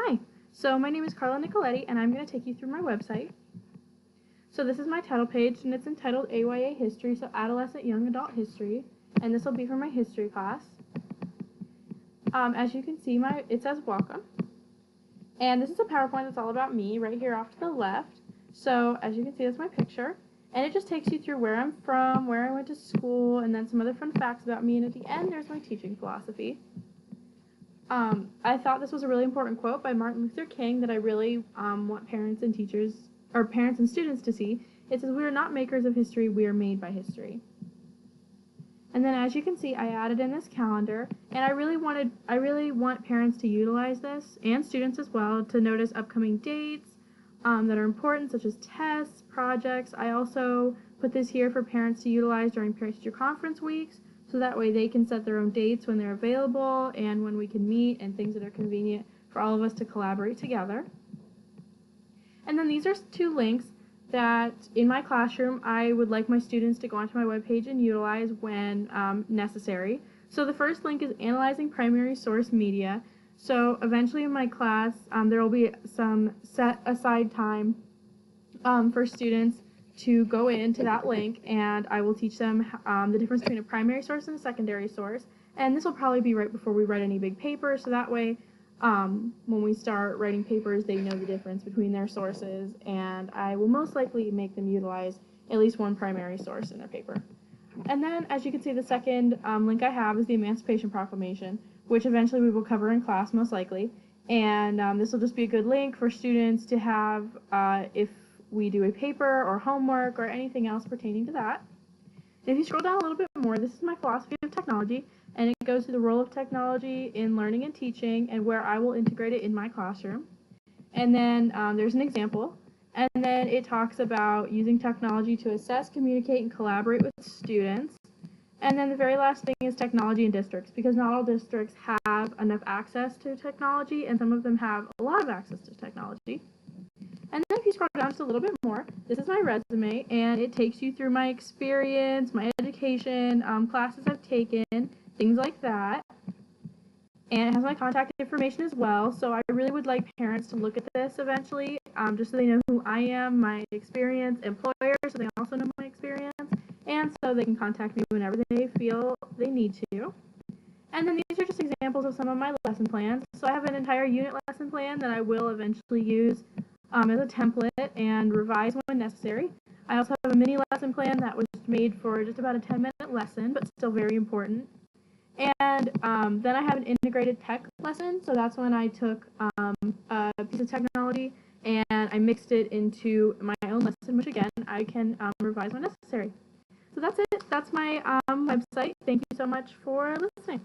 Hi, so my name is Carla Nicoletti, and I'm going to take you through my website. So this is my title page, and it's entitled AYA History, so Adolescent Young Adult History, and this will be for my history class. As you can see, it says welcome, and this is a PowerPoint that's all about me right here off to the left. So as you can see, that's my picture, and it just takes you through where I'm from, where I went to school, and then some other fun facts about me, and at the end there's my teaching philosophy. I thought this was a really important quote by Martin Luther King that I really want parents and teachers, or parents and students to see. It says, "We are not makers of history, we are made by history." And then as you can see, I added in this calendar, and I really want parents to utilize this, and students as well, to notice upcoming dates that are important, such as tests, projects. I also put this here for parents to utilize during parent-teacher conference weeks, so that way they can set their own dates when they're available and when we can meet, and things that are convenient for all of us to collaborate together. And then these are two links that in my classroom I would like my students to go onto my webpage and utilize when necessary. So the first link is analyzing primary source media. So eventually in my class there will be some set aside time for students to go into that link, and I will teach them the difference between a primary source and a secondary source. And this will probably be right before we write any big paper, so that way when we start writing papers, they know the difference between their sources, and I will most likely make them utilize at least one primary source in their paper. And then, as you can see, the second link I have is the Emancipation Proclamation, which eventually we will cover in class most likely. And this will just be a good link for students to have if we do a paper or homework or anything else pertaining to that. And if you scroll down a little bit more, this is my philosophy of technology, and it goes to the role of technology in learning and teaching and where I will integrate it in my classroom. And then there's an example, and then it talks about using technology to assess, communicate, and collaborate with students. And then the very last thing is technology in districts, because not all districts have enough access to technology, and some of them have a lot of access to technology. And then if you scroll down just a little bit more, this is my resume, and it takes you through my experience, my education, classes I've taken, things like that. And it has my contact information as well, so I really would like parents to look at this eventually, just so they know who I am, my experience, employer, so they also know my experience, and so they can contact me whenever they feel they need to. And then these are just examples of some of my lesson plans. So I have an entire unit lesson plan that I will eventually use as a template and revise when necessary. I also have a mini lesson plan that was made for just about a 10-minute lesson, but still very important. And then I have an integrated tech lesson, so that's when I took a piece of technology and I mixed it into my own lesson, which again, I can revise when necessary. So that's it. That's my website. Thank you so much for listening.